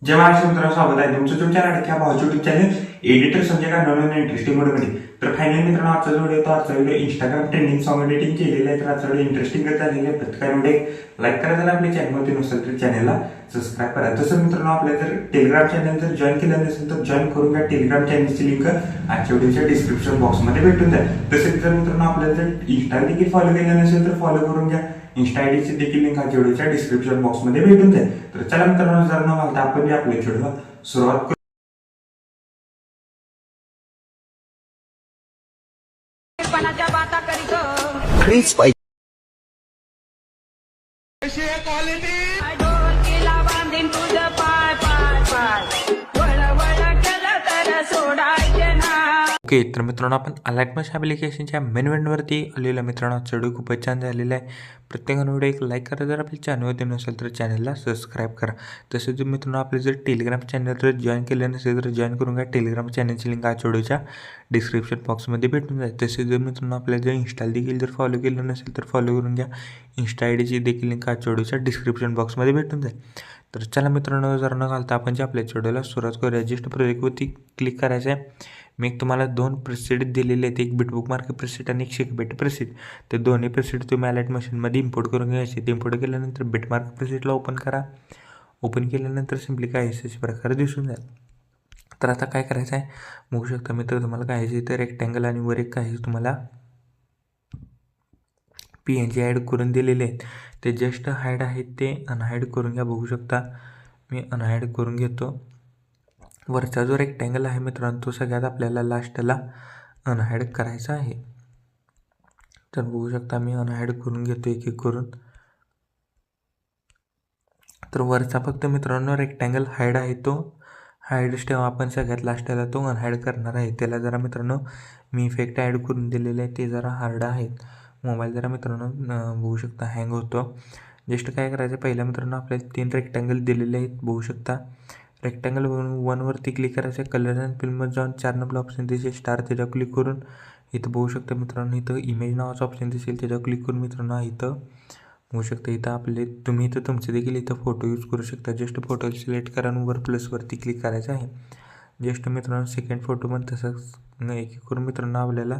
जय महाराष्ट्र मित्रांनो, स्वागत आहे तुमचं तुमच्या लाडक्या भावाच्या युट्यूब चॅनल एडिटर संजय का नवीन इंटरेस्टिंग व्हिडिओमध्ये. तर फायनली मित्रांनो, आजचा video Instagram trending song editing केलेलं आहे. तर आजचा व्हिडिओ इंटरेस्टिंग झालेलं आहे. प्रत्येकाने लाईक करा, जर आपल्या चॅनलमध्ये नसेल तर चॅनलला सबस्क्राईब करा. तसं मित्रांनो, आपल्या जर टेलिग्राम चॅनल जर जॉईन केलं नसेल तर जॉईन करून घ्या. टेलिग्राम चॅनलची लिंक आजच्या व्हिडिओच्या डिस्क्रिप्शन बॉक्समध्ये भेटून जाईल. तसेच जर मित्रांनो आपल्याला जर इंस्टा देखील फॉलो केलं नसेल तर फॉलो करून घ्या. इंस्टा आयडीची देखील लिंक आजच्या व्हिडिओच्या डिस्क्रिप्शन बॉक्समध्ये भेटून जाईल. तर चला मित्रांनो, जर न घालता आपण आपल्या व्हिडिओला सुरुवात करू. खरीच पाहिजे. ओके, तर मित्रांनो आपण अलाइटमस ॲप्लिकेशनच्या मेन इव्हेंटवरती आलेला मित्रांनो. व्हिडिओ खूपच छान झालेला आहे. प्रत्येकानं व्हिडिओ एक लाईक करा, जर आपल्या चॅनलवरती नसेल तर चॅनलला सबस्क्राईब करा. तसेच जर मित्रांनो आपले जर टेलिग्राम चॅनल जर जॉईन केलं नसेल तर जॉईन करून घ्या. टेलिग्राम चॅनलची लिंक आजच्या व्हिडिओच्या डिस्क्रिप्शन बॉक्समध्ये भेटून जाईल. तसेच जर मित्रांनो आपल्याला जर इंस्टाला देखील जर फॉलो केलं नसेल तर फॉलो करून घ्या. इंस्टा आयडीची देखील लिंक आजच्या व्हिडिओच्या डिस्क्रिप्शन बॉक्समध्ये भेटून जाईल. तर चला मित्रांनो, जर न घालता आपण जे आपल्या व्हिडिओला सुरुवात करूया. जस्ट प्रोजेक्टवरती क्लिक करायचं आहे. मी एक तुम्हाला दोन प्रेसेट दिलेले आहेत, एक बिटबुक मार्क प्रेसेट आणि एक शेकबेट प्रेसेट. ते दोन्ही प्रेसेट तुम्ही अलाइट मशीनमध्ये इम्पोर्ट करून घ्यायचे. ते इम्पोर्ट केल्यानंतर बिटमार्क प्रेसेटला ओपन करा. ओपन केल्यानंतर सिम्पली काय अशा प्रकारे दिसून जाईल. तर आता काय करायचं आहे बघू शकता मित्र. तुम्हाला काय तर रेक्टँगल आणि वर एक काही तुम्हाला PNG ॲड करून दिलेले आहेत. ते जस्ट हाईड आहेत ते अनहाईड करून घ्या. बघू शकता मी अनहाईड करून घेतो. वरचा जो रेक्टँगल आहे मित्रांनो तो सगळ्यात आपल्याला लास्टला अनहाईड करायचा आहे. तर बघू शकता मी अनहाईड करून घेतो एक एक करून. तर वरचा फक्त मित्रांनो रेक्टँगल हाईड आहे, तो हाईडच ठेवा. आपण सगळ्यात लास्टला तो अनहाईड करणार आहे. त्याला जरा मित्रांनो मी इफेक्ट ॲड करून दिलेले आहे, ते जरा हार्ड आहेत. मोबाईल जरा मित्रांनो बघू शकता हँग होतो. जस्ट काय करायचं, पहिल्या मित्रांनो आपल्याला 3 रेक्टँगल दिलेले आहेत. बघू शकता रेक्टँगल 1वरती क्लिक करायचं. कलर अँड फिल्ममध्ये जाऊन 4 नंबर ऑप्शन दिसेल स्टार, त्याच्यावर क्लिक करून इथं बघू शकता मित्रांनो इथं इमेज नावाचं ऑप्शन दिसेल, त्याच्यावर क्लिक करून मित्रांनो इथं बघू शकता इथं आपले तुम्ही इथं तुमचे देखील इथं फोटो यूज करू शकता. जस्ट फोटो सिलेक्ट करा आणि वर प्लसवरती क्लिक करायचं आहे. जस्ट मित्रांनो सेकंड फोटो पण तसंच एक एक करून मित्रांनो आपल्याला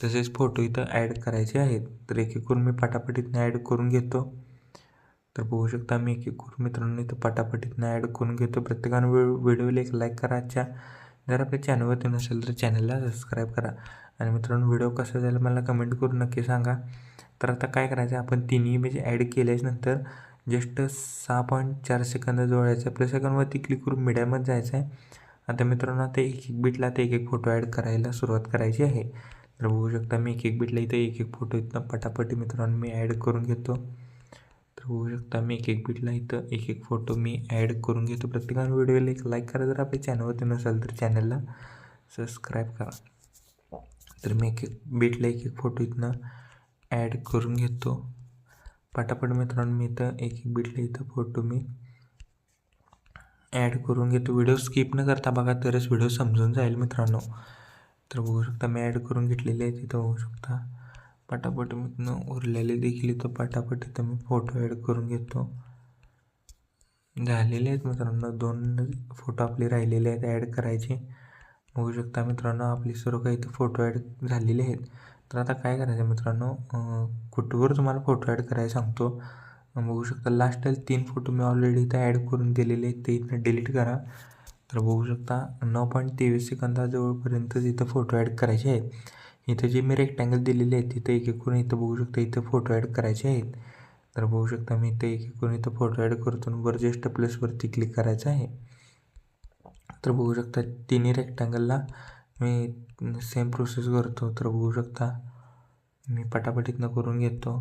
तसेच फोटो इथं ॲड करायचे आहेत. तर एक एक करून मी पटापटीतनं ॲड करून घेतो. तर बघू शकता मी एक एक करून मित्रांनो इथं पटापटीतनं ॲड करून घेतो. प्रत्येकानं व्हिडिओला एक लाईक करा. जर आपल्या चॅनलवरती नसेल तर चॅनलला सबस्क्राईब करा. आणि मित्रांनो व्हिडिओ कसा झाला मला कमेंट करून नक्की सांगा. तर आता काय करायचं, आपण तिन्ही इमेज ॲड केल्याच्यानंतर जस्ट 6.4 सेकंद जोडायचं. आपल्या सेकंडवरती क्लिक करून मीडियामध्ये जायचं आहे. आता मित्रांनो आता एक एक बिटला आता एक एक फोटो ॲड करायला सुरुवात करायची आहे. तर बघू शकता मी एक एक बिटला इथं एक एक फोटो इथनं पटापटी मित्रांनो मी ॲड करून घेतो. तर बघू शकता मी एक एक बिटला इथं एक एक फोटो मी ॲड करून घेतो. प्रत्येकाने व्हिडिओला एक लाईक करा, जर आपल्या चॅनलवरती नसेल तर चॅनलला सबस्क्राईब करा. तर मी एक एक बिटला एक एक फोटो इथनं ॲड करून घेतो पटापट मित्रांनो. मी इथं एक एक बिटला इथं फोटो मी ॲड करून घेतो. व्हिडिओ स्किप न करता बघा, तरच व्हिडिओ समजून जाईल मित्रांनो. तर बघू शकता मी ॲड करून घेतलेले आहेत. इथं बघू शकता पटापट मी उरलेले देखील इथं पटापट इथं मी फोटो ॲड करून घेतो. झालेले आहेत मित्रांनो, 2 फोटो आपले राहिलेले आहेत ॲड करायचे. बघू शकता मित्रांनो आपली सर्व काही इथं फोटो ॲड झालेले आहेत. तर आता काय करायचं मित्रांनो, कुठवर तुम्हाला फोटो ॲड करायला सांगतो. बघू शकता लास्ट 3 फोटो मी ऑलरेडी इथं ॲड करून दिलेले आहेत, ते इथं डिलीट करा. तर बघू शकता 9.23 सेकंदाजवळपर्यंत इथं फोटो ॲड करायचे आहेत. इथं जे मी रेक्टँगल दिलेले आहेत तिथं एक एक करून इथं बघू शकता इथं फोटो ॲड करायचे आहेत. तर बघू शकता मी इथं एक एक करून इथं फोटो ॲड करतो. वर जस्ट प्लसवरती क्लिक करायचं आहे. तर बघू शकता तिन्ही रेक्टँगलला मी सेम प्रोसेस करतो. तर बघू शकता मी पटापटीतनं करून घेतो.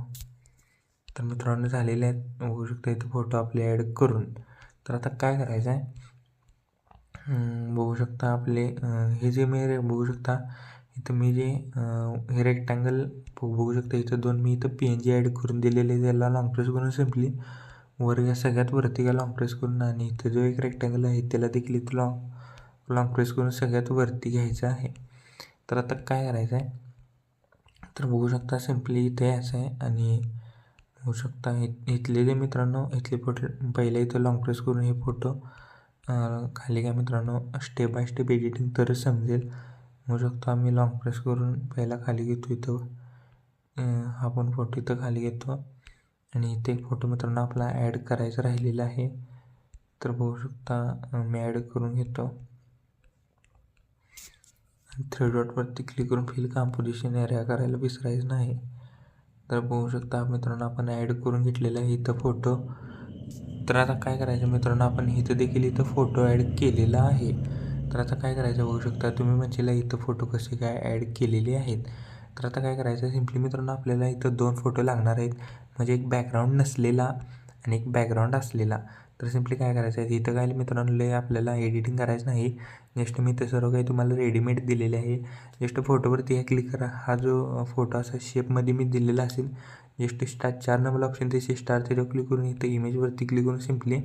तर मित्रांनो झालेले आहेत. बघू शकता इथं फोटो आपले ॲड करून. तर आता काय करायचं आहे, बघू शकता आपले हे जे मी बघू शकता इथं मी जे हे रेक्टँगल बघू शकता इथं 2 मी इथं PNG ॲड करून दिलेले. त्याला लॉंग प्रेस करून सिम्पली वर या सगळ्यात वरती का लॉंग प्रेस करून आणि इथं जो एक रेक्टँगल आहे त्याला देखील इथं लॉंग प्रेस करून सगळ्यात वरती घ्यायचं आहे. तर आता काय करायचं आहे, तर बघू शकता सिम्पली इथे यायचं आहे आणि बघू शकता इथले जे मित्रांनो इथले फोटो पहिल्या इथं लॉंग प्रेस करून हे फोटो खाली काय मित्रांनो स्टेप बाय स्टेप एडिटिंग तरच समजेल. म्हणू शकतो आम्ही लॉंग प्रेस करून पहिला खाली घेतो. इथं हा पण फोटो इथं खाली घेतो आणि इथे एक फोटो मित्रांनो आपला ॲड करायचा राहिलेला आहे. तर बघू शकता मी ॲड करून घेतो. 3 डॉटवरती क्लिक करून फिल कॉम्पोजिशन एरिया करायला विसरायचं नाही. तर बघू शकता मित्रांनो आपण ॲड करून घेतलेला आहे इथं फोटो. तर आता काय करायचं मित्रांनो, आपण इथं देखील इथं फोटो ॲड केलेला आहे. तर आता काय करायचं बघू शकता तुम्ही म्हणशील इथं फोटो कसे काय ॲड केलेले आहेत. तर आता काय करायचं सिम्पली मित्रांनो आपल्याला इथं 2 फोटो लागणार आहेत. म्हणजे एक बॅकग्राऊंड नसलेला आणि एक बॅकग्राऊंड असलेला. तर सिम्पली काय करायचं आहे इथं काय मित्रांनो लय आपल्याला एडिटिंग करायचं नाही. जस्ट मी ते सर्व काही तुम्हाला रेडीमेड दिलेले आहे. जस्ट फोटोवरती क्लिक करा. हा जो फोटो असा शेपमध्ये मी दिलेला असेल जस्ट स्टार 4 नंबर ऑप्शन ते स्टार त्याच्यावर क्लिक करून इथं इमेजवरती क्लिक करून सिम्पली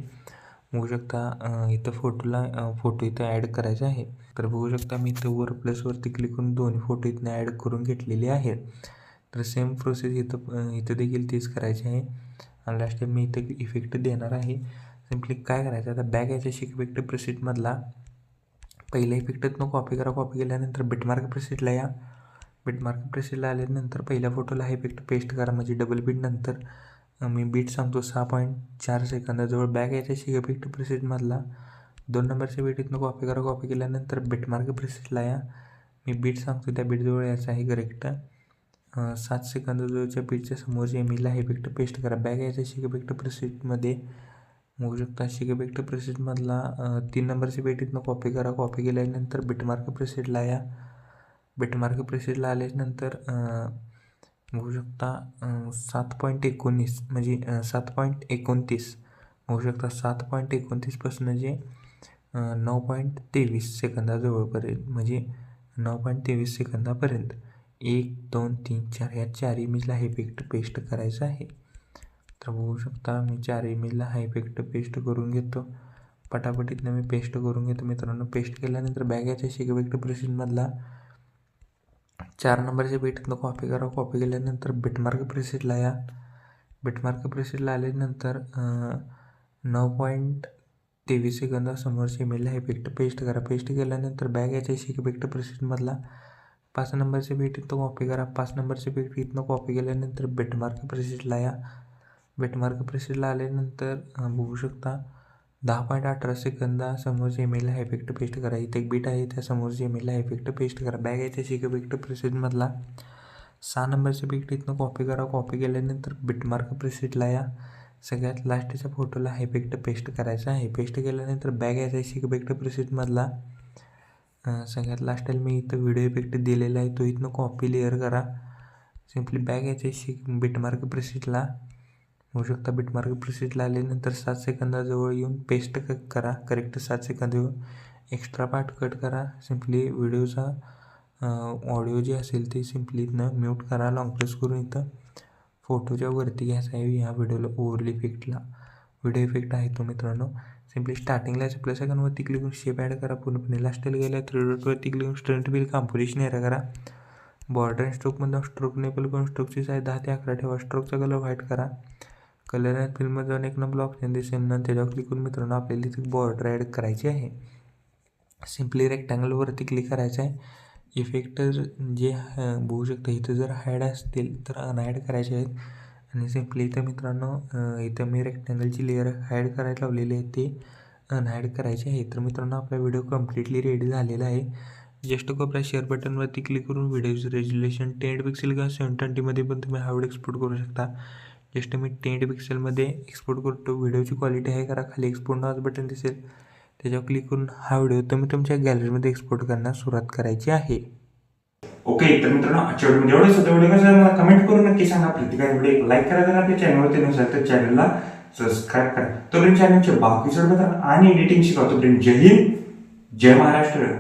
बघू शकता इथं फोटो इथं ॲड करायचा आहे. तर बघू शकता मी इथं वर प्लसवरती क्लिक करून दोन्ही फोटो इथं ॲड करून घेतलेले आहेत. तर सेम प्रोसेस इथं देखील तीच करायची आहे. आणि लास्ट टाइम मी इथं इफेक्ट देणार आहे. सिम्पली काय करायचं आता बॅक याच्या इफेक्ट प्रेसेटमधला पहिला इफेक्टनं कॉपी केल्यानंतर बिटमार्क प्रेसेटला या. बिटमार्क प्रेसेटला आल्यानंतर पहिल्या फोटोला हा इफेक्ट पेस्ट करा. म्हणजे डबल बीट नंतर मी बीट सांगतो 6.4 सेकंदाजवळ बॅक याच्या इफेक्ट प्रेसेटमधला 2 नंबरच्या बीट कॉपी केल्यानंतर बिटमार्क प्रेसेटला या. मी बीट सांगतो त्या बीटजवळ यायचं आहे करेक्ट 7 सेकंदाजवळच्या बीटच्या समोरच्या इमेजला हा इफेक्ट पेस्ट करा. बॅक याच्या इफेक्ट प्रेसेटमध्ये बघू शकता इफेक्ट प्रेसेटमधला 3 नंबरच्या बीटीतनं कॉपी केल्यानंतर बिटमार्क प्रेसेटला या. बिटमार्क प्रेसेटला आल्यानंतर बघू शकता 7.19 म्हणजे 7.29 बघू शकता 7.29 पासून जे 9.23 सेकंदाजवळपर्यंत म्हणजे 9.23 सेकंदापर्यंत 1 2 3 4 या 4 इमेजला हा इफेक्ट पेस्ट करायचा आहे. तर बघू शकता मी 4 इमेजला हा इफेक्ट पेस्ट करून घेतो. पटापटीतनं मी पेस्ट करून घेतो मित्रांनो. पेस्ट केल्यानंतर बॅक याच्या इफेक्ट प्रेसेटमधला 4 नंबरच्या बीटनं कॉपी केल्यानंतर बिटमार्क प्रेसेटला या. बिटमार्क प्रेसेटला आल्यानंतर 9.23 सेकंदासमोरच्या इमेजला हा इफेक्ट पेस्ट करा. पेस्ट केल्यानंतर बॅक याच्या इफेक्ट प्रेसेटमधला 5 नंबरच्या बीटनं कॉपी करा. 5 नंबरच्या बीटनं कॉपी केल्यानंतर बिटमार्क प्रेसेटला या. बिटमार्क प्रेसेटला आल्यानंतर बघू शकता 10.18 सेकंदासमोरच्या इमेजला हा इफेक्ट पेस्ट करा. इथे एक बीट आहे त्या समोरच्या इमेजला हा इफेक्ट पेस्ट करा. बॅक याच्या इफेक्ट प्रेसेटमधला 6 नंबरच्या बीट इथनं कॉपी केल्यानंतर बिटमार्क प्रेसेटला या. सगळ्यात लास्टच्या फोटोला हा इफेक्ट पेस्ट करायचा आहे. पेस्ट केल्यानंतर बॅक याच्या इफेक्ट प्रेसेटमधला सगळ्यात लास्टला मी इथं व्हिडिओ इफेक्ट दिलेला आहे तो इथनं कॉपी लेअर करा. सिम्पली बॅक याच्या बिटमार्क प्रेसेटला होऊ शकता. बिटमार्क प्रेसेटला आल्यानंतर 7 सेकंदाजवळ येऊन पेस्ट करा. करेक्ट 7 सेकंदाजवळ एक्स्ट्रा पार्ट कट करा. सिम्पली व्हिडिओचा ऑडिओ जे असेल ते सिम्पली इथनं म्यूट करा. लॉंग प्रेस करून इथं फोटोच्या वरती घ्यायचा आहे. ह्या व्हिडिओला ओव्हरल इफेक्टला व्हिडिओ इफेक्ट आहे तो मित्रांनो. सिम्पली स्टार्टिंगला प्लस आयकॉनवरती क्लिक करून शेप ॲड करा. पूर्णपणे लास्टला गेल्या 3 डॉटवरती क्लिक करून स्ट्रेंथ बिल कॉम्पोजिशन एरिया करा. बॉर्डर अँड स्ट्रोकमधून स्ट्रोक नेबल करून स्ट्रोकची साईज 10 ते 11 ठेवा. स्ट्रोकचा कलर व्हाईट करा. कलर अँड फिल्ममध्ये जाऊन एक नंबर ऑप्शन दिसेल ना त्याच्यावर क्लिक करून मित्रांनो आपल्याला इथे बॉर्डर ॲड करायची आहे. सिम्पली रेक्टँगलवरती क्लिक करायचं आहे. इफेक्ट जे बघू शकता इथं जर हाईड असतील तर अनहाईड करायचे आहेत. आणि सिम्पली इथं मित्रांनो इथं मी रेक्टँगलची लेअर हाईड करायला लावलेली आहे ते अनहाईड करायचे आहे. तर मित्रांनो आपला व्हिडिओ कम्प्लिटली रेडी झालेला आहे. जस्ट कोपऱ्या शेअर बटनवरती क्लिक करून व्हिडिओचं रेझोल्युशन 1080 पिक्सेल किंवा 720मध्ये पण तुम्ही हा व्हिडिओ एक्सपोर्ट करू शकता. जस्ट मी 1080 पिक्सेलमध्ये एक्सपोर्ट करतो. व्हिडिओची क्वालिटी आहे करा. खाली एक्सपोर्ट नावाचं बटन दिसेल त्याच्यावर क्लिक करून हा व्हिडिओ तुम्ही तुमच्या गॅलरीमध्ये एक्सपोर्ट करण्यास सुरुवात करायची आहे. ओके तर मित्रांनो आजच्या व्हिडिओमध्ये एवढंच होतं. व्हिडिओ कसं मला कमेंट करून नक्की सांगा. प्रतिकार व्हिडिओ लाईक करा. जर आपल्या चॅनलवरती नसेल तर चॅनलला सबस्क्राईब करा. तोपर्यंत चॅनलचे बाकी सर्व आणि एडिटिंग शिकवतो. जय हिंद जय महाराष्ट्र.